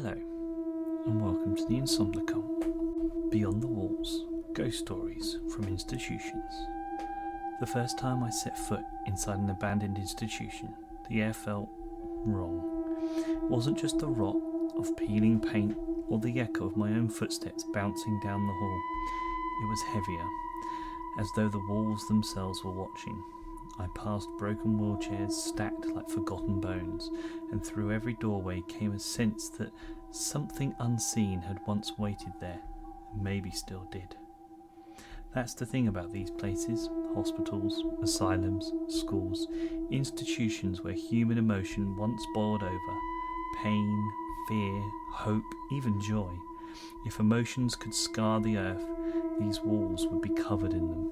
Hello, and welcome to the Insomnicult. Beyond the walls, ghost stories from institutions. The first time I set foot inside an abandoned institution, the air felt wrong. It wasn't just the rot of peeling paint or the echo of my own footsteps bouncing down the hall. It was heavier, as though the walls themselves were watching. I passed broken wheelchairs stacked like forgotten bones, and through every doorway came a sense that something unseen had once waited there, and maybe still did. That's the thing about these places: hospitals, asylums, schools, institutions where human emotion once boiled over. Pain, fear, hope, even joy. If emotions could scar the earth, these walls would be covered in them.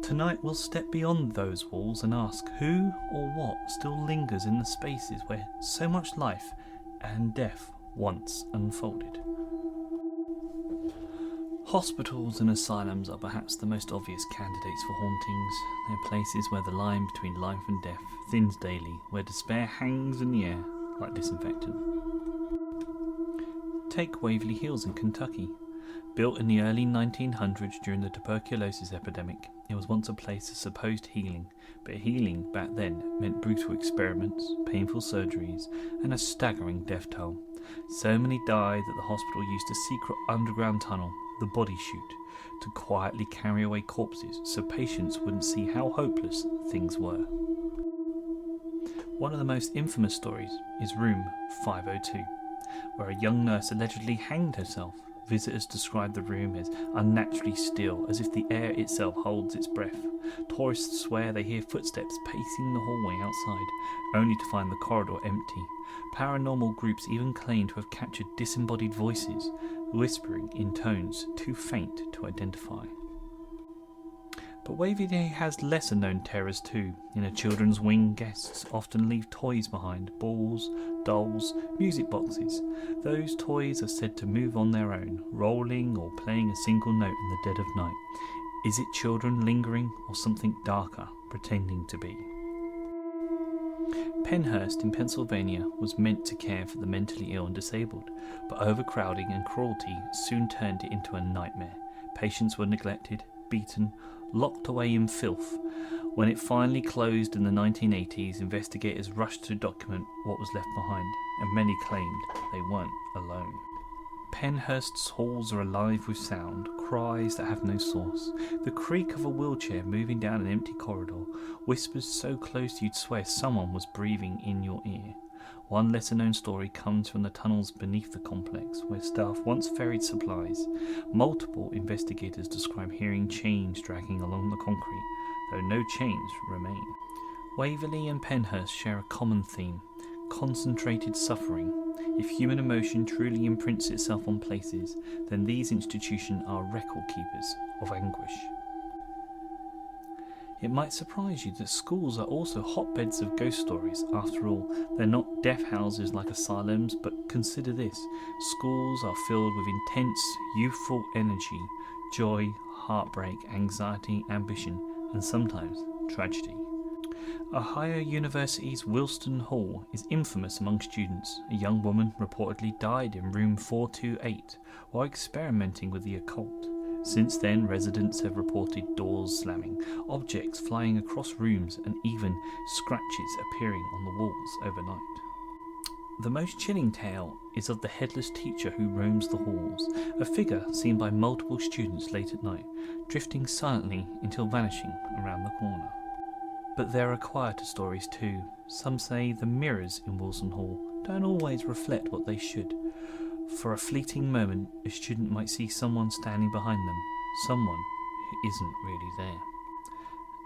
Tonight we'll step beyond those walls and ask who or what still lingers in the spaces where so much life and death once unfolded. Hospitals and asylums are perhaps the most obvious candidates for hauntings. They're places where the line between life and death thins daily, where despair hangs in the air like disinfectant. Take Waverly Hills in Kentucky. Built in the early 1900s during the tuberculosis epidemic, it was once a place of supposed healing, but healing back then meant brutal experiments, painful surgeries, and a staggering death toll. So many died that the hospital used a secret underground tunnel, the body chute, to quietly carry away corpses so patients wouldn't see how hopeless things were. One of the most infamous stories is Room 502, where a young nurse allegedly hanged herself. Visitors describe the room as unnaturally still, as if the air itself holds its breath. Tourists swear they hear footsteps pacing the hallway outside, only to find the corridor empty. Paranormal groups even claim to have captured disembodied voices, whispering in tones too faint to identify. But Waverly has lesser-known terrors too. In a children's wing, guests often leave toys behind: balls, dolls, music boxes. Those toys are said to move on their own, rolling or playing a single note in the dead of night. Is it children lingering, or something darker pretending to be? Pennhurst in Pennsylvania was meant to care for the mentally ill and disabled, but overcrowding and cruelty soon turned it into a nightmare. Patients were neglected, beaten, locked away in filth. When it finally closed in the 1980s, investigators rushed to document what was left behind, and many claimed they weren't alone. Pennhurst's halls are alive with sound, cries that have no source. The creak of a wheelchair moving down an empty corridor, whispers so close you'd swear someone was breathing in your ear. One lesser-known story comes from the tunnels beneath the complex, where staff once ferried supplies. Multiple investigators describe hearing chains dragging along the concrete, though no chains remain. Waverly and Pennhurst share a common theme: concentrated suffering. If human emotion truly imprints itself on places, then these institutions are record keepers of anguish. It might surprise you that schools are also hotbeds of ghost stories. After all, they're not death houses like asylums, but consider this: schools are filled with intense, youthful energy, joy, heartbreak, anxiety, ambition, and sometimes tragedy. Ohio University's Wilston Hall is infamous among students. A young woman reportedly died in room 428 while experimenting with the occult. Since then, residents have reported doors slamming, objects flying across rooms, and even scratches appearing on the walls overnight. The most chilling tale is of the headless teacher who roams the halls, a figure seen by multiple students late at night, drifting silently until vanishing around the corner. But there are quieter stories too. Some say the mirrors in Wilson Hall don't always reflect what they should. For a fleeting moment, a student might see someone standing behind them, someone who isn't really there.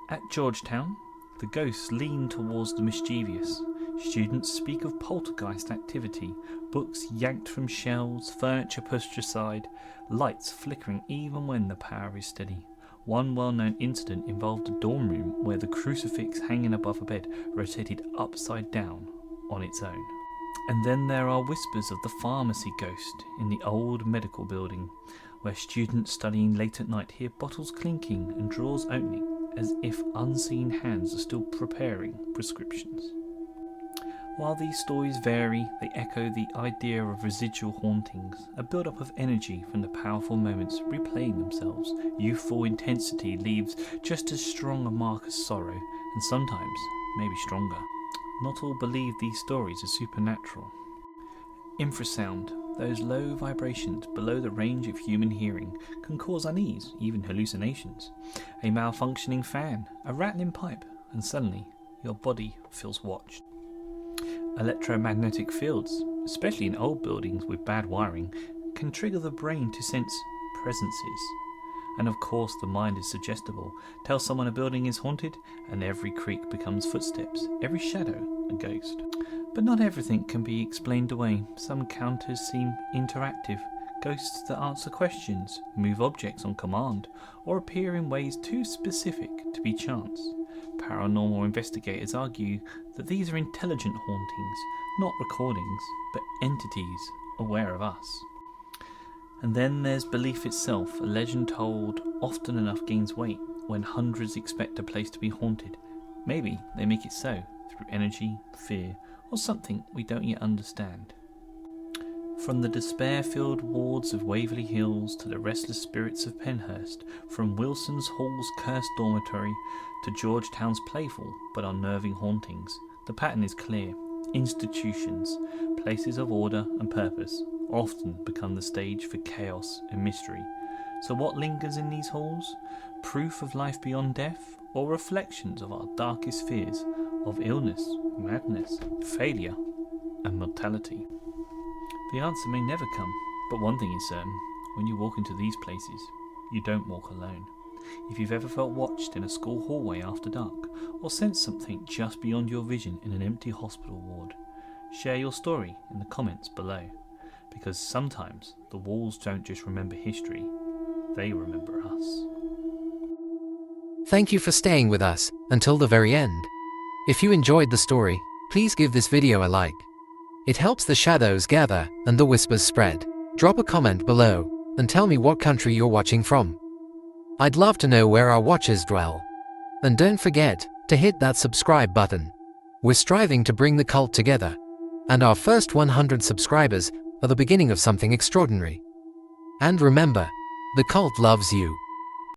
At Georgetown, the ghosts lean towards the mischievous. Students speak of poltergeist activity, books yanked from shelves, furniture pushed aside, lights flickering even when the power is steady. One well-known incident involved a dorm room where the crucifix hanging above a bed rotated upside down on its own. And then there are whispers of the pharmacy ghost in the old medical building, where students studying late at night hear bottles clinking and drawers opening, as if unseen hands are still preparing prescriptions. While these stories vary, they echo the idea of residual hauntings, a build-up of energy from the powerful moments replaying themselves. Youthful intensity leaves just as strong a mark as sorrow, and sometimes, maybe stronger. Not all believe these stories are supernatural. Infrasound, those low vibrations below the range of human hearing, can cause unease, even hallucinations. A malfunctioning fan, a rattling pipe, and suddenly your body feels watched. Electromagnetic fields, especially in old buildings with bad wiring, can trigger the brain to sense presences. And of course the mind is suggestible. Tell someone a building is haunted and every creak becomes footsteps, every shadow a ghost. But not everything can be explained away. Some encounters seem interactive, ghosts that answer questions, move objects on command, or appear in ways too specific to be chance. Paranormal investigators argue that these are intelligent hauntings, not recordings, but entities aware of us. And then there's belief itself. A legend told often enough gains weight when hundreds expect a place to be haunted. Maybe they make it so, through energy, fear, or something we don't yet understand. From the despair-filled wards of Waverly Hills to the restless spirits of Pennhurst, from Wilson's Hall's cursed dormitory to Georgetown's playful but unnerving hauntings, the pattern is clear. Institutions, places of order and purpose, often become the stage for chaos and mystery. So what lingers in these halls? Proof of life beyond death, or reflections of our darkest fears of illness, madness, failure, and mortality? The answer may never come, but one thing is certain: when you walk into these places, you don't walk alone. If you've ever felt watched in a school hallway after dark, or sensed something just beyond your vision in an empty hospital ward, share your story in the comments below, because sometimes the walls don't just remember history, they remember us. Thank you for staying with us until the very end. If you enjoyed the story, please give this video a like. It helps the shadows gather and the whispers spread. Drop a comment below and tell me what country you're watching from. I'd love to know where our watchers dwell. And don't forget to hit that subscribe button. We're striving to bring the cult together, and our first 100 subscribers are the beginning of something extraordinary. And remember, the cult loves you.